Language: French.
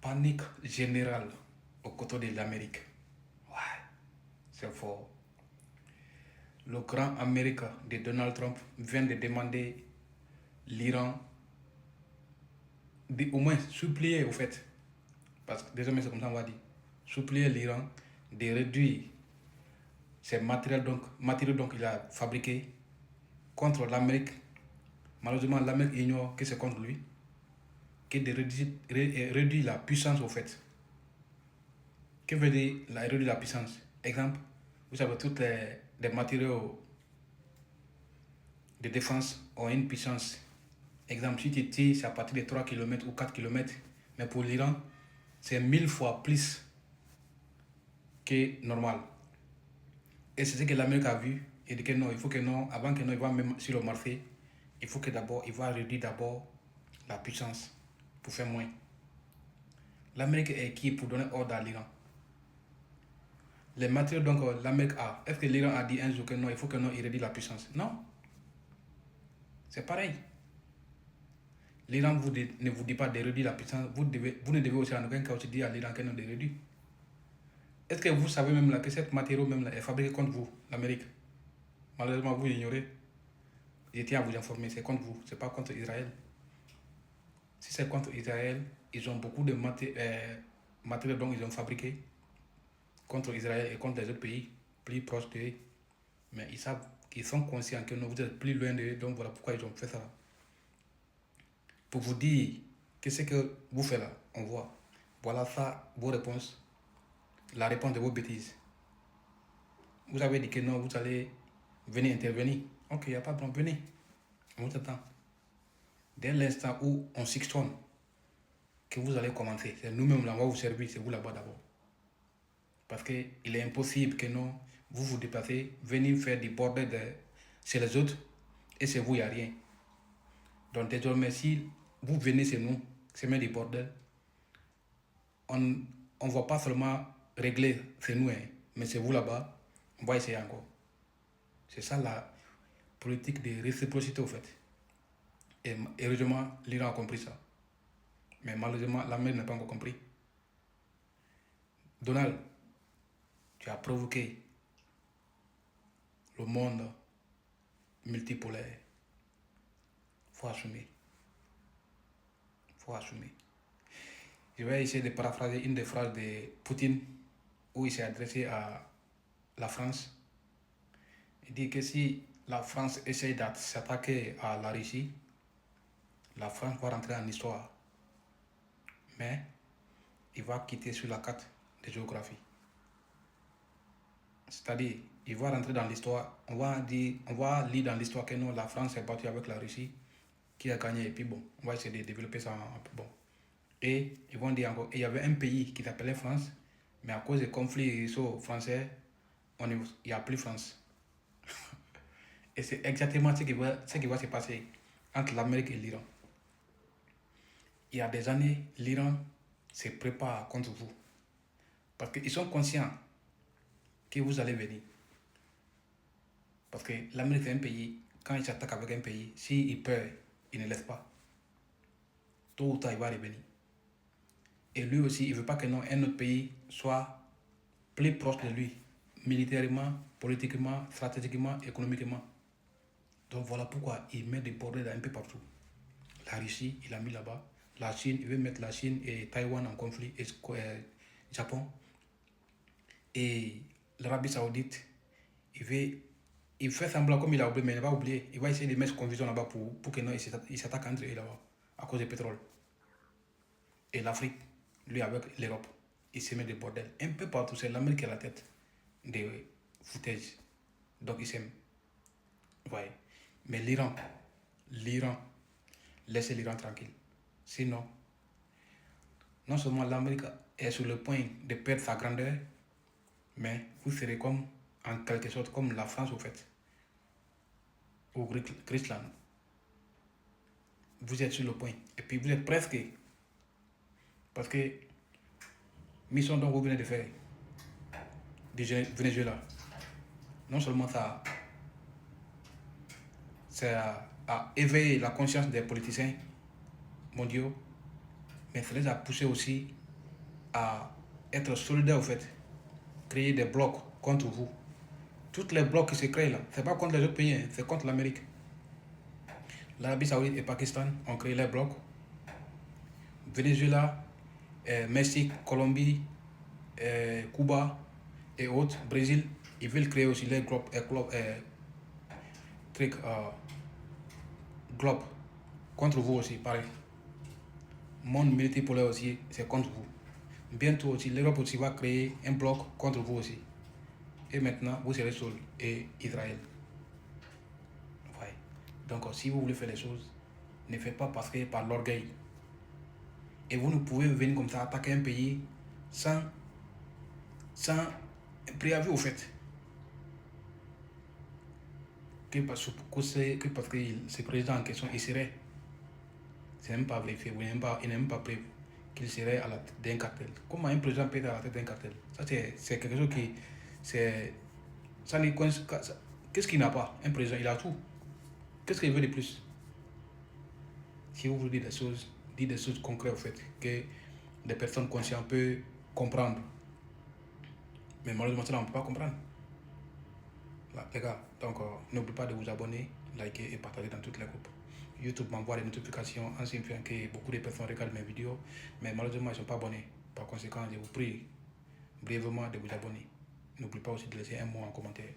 panique générale aux côtés de l'Amérique. Ouais, c'est fort. Le grand Amérique de Donald Trump vient de demander l'Iran, au moins supplier au fait, parce que désormais c'est comme ça on va dire, supplier l'Iran de réduire ces matériaux donc il a fabriqués contre l'Amérique. Malheureusement, l'Amérique ignore que c'est contre lui, que de réduire la puissance au fait. Que veut dire réduire la puissance? Exemple, vous savez, tous les matériaux de défense ont une puissance. Exemple, si tu tires, c'est à partir de 3 km ou 4 km, mais pour l'Iran, c'est 1000 fois plus que normal. Et c'est ce que l'Amérique a vu. Il dit que non, il faut que non, avant que non, il va même sur le marché, il faut que d'abord, il va réduire d'abord la puissance pour faire moins. L'Amérique est qui pour donner ordre à l'Iran? Les matériaux donc l'Amérique a. Est-ce que l'Iran a dit un jour que non, il faut que non, il réduise la puissance? Non. C'est pareil. L'Iran ne vous dit pas de réduire la puissance. Vous ne devez aussi en aucun cas aussi dire à l'Iran que non de réduire. Est-ce que vous savez même là que cette matériau même là est fabriqué contre vous, l'Amérique? Malheureusement, vous l'ignorez. Je tiens à vous informer, c'est contre vous, c'est pas contre Israël. Si c'est contre Israël, ils ont beaucoup de matériaux dont ils ont fabriqué contre Israël et contre les autres pays plus proches d'eux. Mais ils savent qu'ils sont conscients que non, vous êtes plus loin d'eux, donc voilà pourquoi ils ont fait ça. Pour vous dire que ce que vous faites là, on voit. Voilà ça, vos réponses. La réponse de vos bêtises. Vous avez dit que non, vous allez venir intervenir. Ok, il n'y a pas de problème, venez. On vous attend. Dès l'instant où on s'extonne, que vous allez commencer, c'est nous-mêmes là, on va vous servir, c'est vous là-bas d'abord. Parce qu'il est impossible que non, vous vous déplacez, venir faire du bordel chez les autres, et c'est vous, il n'y a rien. Donc désormais, si vous venez chez nous, semer du bordel, on ne va pas seulement régler, c'est nous, hein, mais c'est vous là-bas, on va essayer encore. C'est ça la politique de réciprocité au fait. Et heureusement, l'Iran a compris ça. Mais malheureusement, l'Amérique n'a pas encore compris. Donald, tu as provoqué le monde multipolaire. Il faut assumer. Il faut assumer. Je vais essayer de paraphraser une des phrases de Poutine où il s'est adressé à la France. Il dit que si la France essaye de s'attaquer à la Russie, la France va rentrer en histoire. Mais il va quitter sur la carte de géographie. C'est-à-dire, il va rentrer dans l'histoire. On va lire dans l'histoire que non, la France s'est battue avec la Russie, qui a gagné. Et puis bon, on va essayer de développer ça un peu bon. Et ils vont dire encore, il y avait un pays qui s'appelait France, mais à cause des conflits russo-français, il n'y a plus France. Et c'est exactement ce qui va se passer entre l'Amérique et l'Iran. Il y a des années, l'Iran se prépare contre vous. Parce qu'ils sont conscients que vous allez venir. Parce que l'Amérique c'est un pays, quand il s'attaque avec un pays, s'il perd, il ne laisse pas. Tôt ou tard, il va revenir. Et lui aussi, il ne veut pas que non, un autre pays soit plus proche de lui, militairement, politiquement, stratégiquement, économiquement. Donc voilà pourquoi il met des bordels un peu partout. La Russie, il a mis là-bas. La Chine, il veut mettre la Chine et Taïwan en conflit, et Japon. Et l'Arabie Saoudite, il fait semblant comme il a oublié, mais il va oublier. Il va essayer de mettre confusion là-bas pour que non, il s'attaque entre eux là-bas, à cause du pétrole. Et l'Afrique, lui avec l'Europe, il se met des bordels. Un peu partout, c'est l'Amérique qui a la tête des foutages. Donc il s'aime. Ouais. Mais l'Iran, laissez l'Iran tranquille. Sinon, non seulement l'Amérique est sur le point de perdre sa grandeur, mais vous serez comme, en quelque sorte, comme la France au fait, ou Christland. Vous êtes sur le point. Et puis vous êtes presque. Parce que, mission dont vous venez de faire, du Venezuela, non seulement ça a éveillé la conscience des politiciens mondiaux, mais ça les a poussés aussi à être solidaire, au fait. Créer des blocs contre vous. Tous les blocs qui se créent là, c'est pas contre les autres pays, hein, c'est contre l'Amérique. L'Arabie Saoudite et Pakistan ont créé les blocs. Venezuela, Mexique, Colombie, Cuba et autres, Brésil, ils veulent créer aussi les globes contre vous aussi, pareil. Monde multipolaire aussi, c'est contre vous. Bientôt aussi, l'Europe aussi va créer un bloc contre vous aussi. Et maintenant, vous serez seul et Israël. Ouais. Donc, si vous voulez faire les choses, ne faites pas parce que par l'orgueil. Et vous ne pouvez venir comme ça attaquer un pays sans préavis au fait. Que parce que ce président en question, il serait, c'est même pas vérifié, il n'est même pas prévu qu'il serait à la tête d'un cartel. Comment un président peut être à la tête d'un cartel? Ça, c'est quelque chose qui, c'est, ça n'est qu'est-ce qu'il n'a pas? Un président, il a tout. Qu'est-ce qu'il veut de plus? Si vous voulez dites des choses concrètes, en fait, que des personnes conscientes peuvent comprendre. Mais malheureusement, ça, on ne peut pas comprendre. Là, les gars, donc n'oubliez pas de vous abonner, liker et partager dans toutes les groupes. YouTube m'envoie des notifications en signifiant que beaucoup de personnes regardent mes vidéos, mais malheureusement, ils ne sont pas abonnés. Par conséquent, je vous prie brièvement de vous abonner. N'oubliez pas aussi de laisser un mot en commentaire.